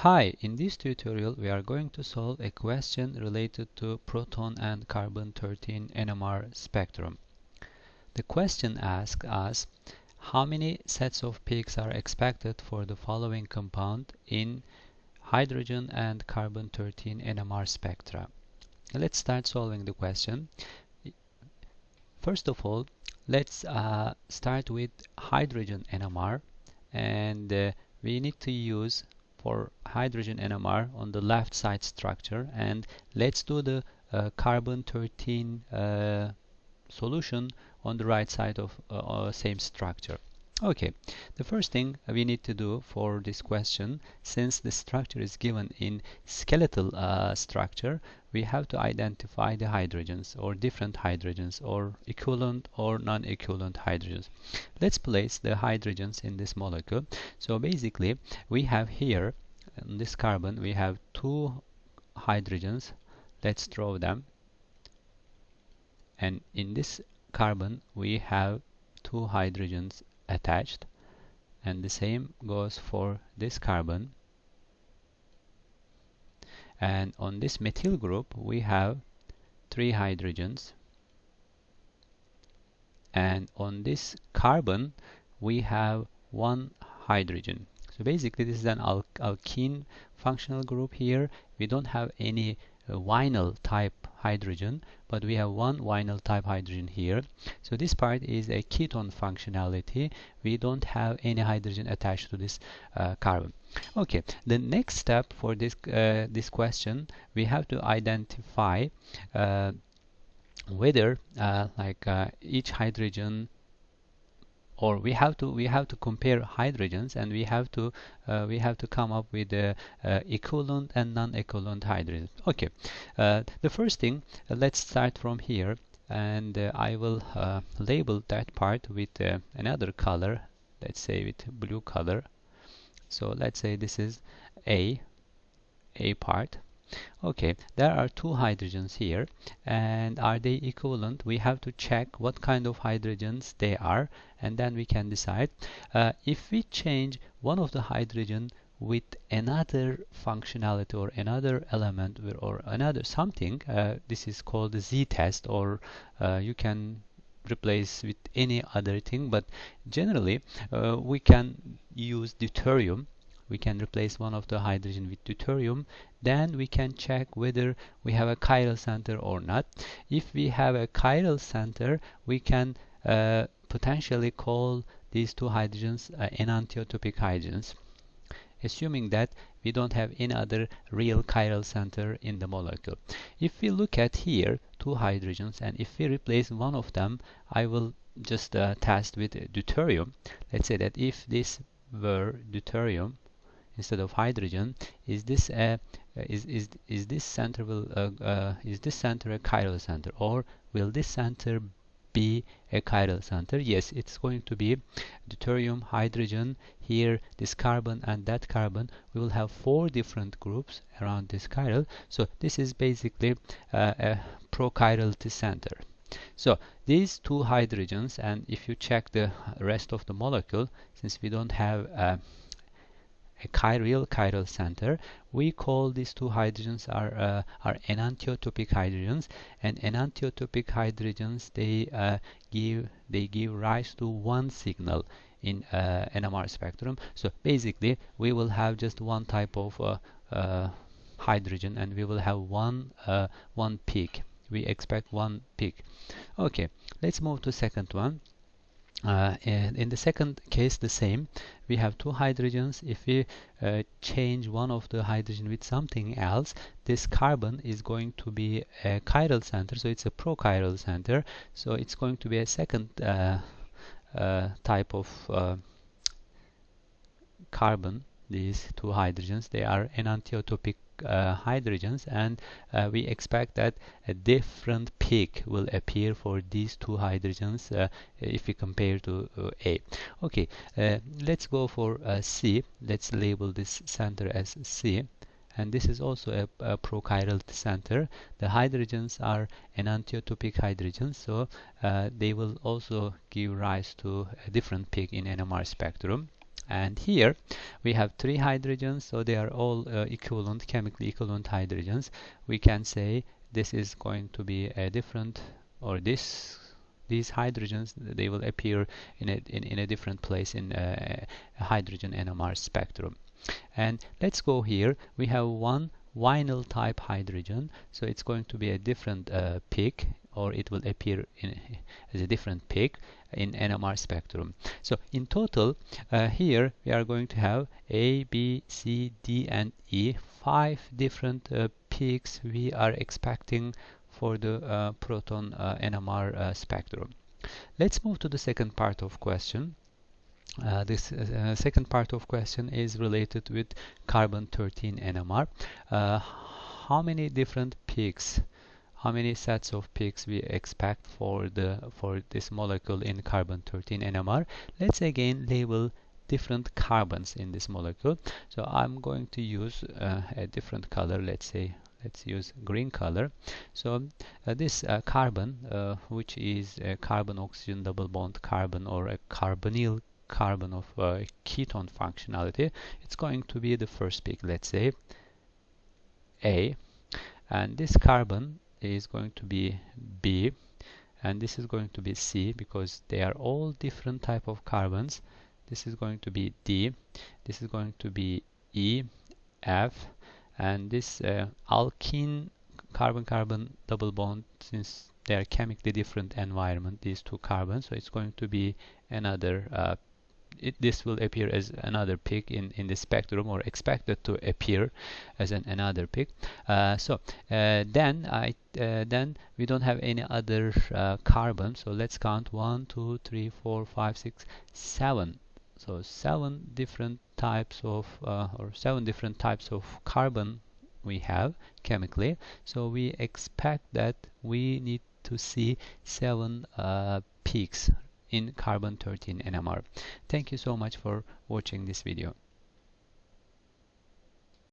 Hi, in this tutorial we are going to solve a question related to proton and carbon-13 NMR spectrum. The question asks us how many sets of peaks are expected for the following compound in hydrogen and carbon-13 NMR spectra. Let's start solving the question. First of all, let's start with hydrogen NMR, and we need to use for hydrogen NMR on the left side structure, and let's do the carbon-13 solution on the right side of same structure. Okay, the first thing we need to do for this question, since the structure is given in skeletal structure, we have to identify the hydrogens or different hydrogens or equivalent or non-equivalent hydrogens. Let's place the hydrogens in this molecule. So basically we have here in this carbon we have two hydrogens. Let's draw them. And in this carbon we have two hydrogens attached, and the same goes for this carbon. And on this methyl group we have three hydrogens, and on this carbon we have one hydrogen. So basically this is an alkene functional group. Here we don't have any vinyl type hydrogen, but we have one vinyl type hydrogen here. So this part is a ketone functionality. We don't have any hydrogen attached to this carbon. Okay, the next step for this this question, we have to identify whether each hydrogen, or we have to compare hydrogens, and we have to come up with the equivalent and non-equivalent hydrogen. Okay, the first thing, let's start from here, and I will label that part with another color. Let's say with blue color. So let's say this is A part. Okay, there are two hydrogens here, and are they equivalent? We have to check what kind of hydrogens they are, and then we can decide. If we change one of the hydrogen with another functionality or another element or another something, this is called the z-test, or you can replace with any other thing, but generally we can use deuterium. We can replace one of the hydrogen with deuterium. Then we can check whether we have a chiral center or not. If we have a chiral center, we can potentially call these two hydrogens enantiotopic hydrogens, assuming that we don't have any other real chiral center in the molecule. If we look at here two hydrogens, and if we replace one of them, I will just test with deuterium. Let's say that if this were deuterium instead of hydrogen, is this center a chiral center, or will this center be a chiral center? Yes, it's going to be deuterium, hydrogen, here this carbon and that carbon. We will have four different groups around this chiral, so this is basically a prochirality center. So these two hydrogens, and if you check the rest of the molecule, since we don't have a real chiral center, we call these two hydrogens are enantiotopic hydrogens, and enantiotopic hydrogens, they give rise to one signal in NMR spectrum. So basically we will have just one type of hydrogen, and we will have one peak. We expect one peak. Okay, let's move to second one. And in the second case, the same. We have two hydrogens. If we change one of the hydrogen with something else, this carbon is going to be a chiral center, so it's a prochiral center. So it's going to be a second type of carbon. These two hydrogens, they are enantiotopic hydrogens, and we expect that a different peak will appear for these two hydrogens if we compare to A. Okay, let's go for C. Let's label this center as C, and this is also a prochiral center. The hydrogens are enantiotopic hydrogens, so they will also give rise to a different peak in NMR spectrum. And here we have 3 hydrogens, so they are all equivalent, chemically equivalent hydrogens. We can say this is going to be a different, or these hydrogens, they will appear in a different place in a hydrogen NMR spectrum. And let's go here. We have one vinyl type hydrogen, so it's going to be a different peak, or it will appear as a different peak in NMR spectrum. So in total, here we are going to have A, B, C, D, and E, 5 different peaks we are expecting for the proton NMR spectrum. Let's move to the second part of question. This second part of question is related with carbon-13 NMR. How many different peaks, how many sets of peaks we expect for this molecule in carbon-13 NMR? Let's again label different carbons in this molecule. So I'm going to use a different color. Let's use green color. So this carbon, which is a carbon-oxygen double bond carbon, or a carbonyl carbon of ketone functionality, it's going to be the first peak, let's say A, and this carbon is going to be B, and this is going to be C, because they are all different type of carbons. This is going to be D, this is going to be E, F, and this alkene carbon-carbon double bond, since they are chemically different environment, these two carbons, so it's going to be another this will appear as another peak in the spectrum, or expected to appear as another peak. Then we don't have any other carbon, so let's count 1, 2, 3, 4, 5, 6, 7. So 7 different types of carbon we have chemically. So we expect that we need to see 7 peaks in carbon-13 NMR. Thank you so much for watching this video.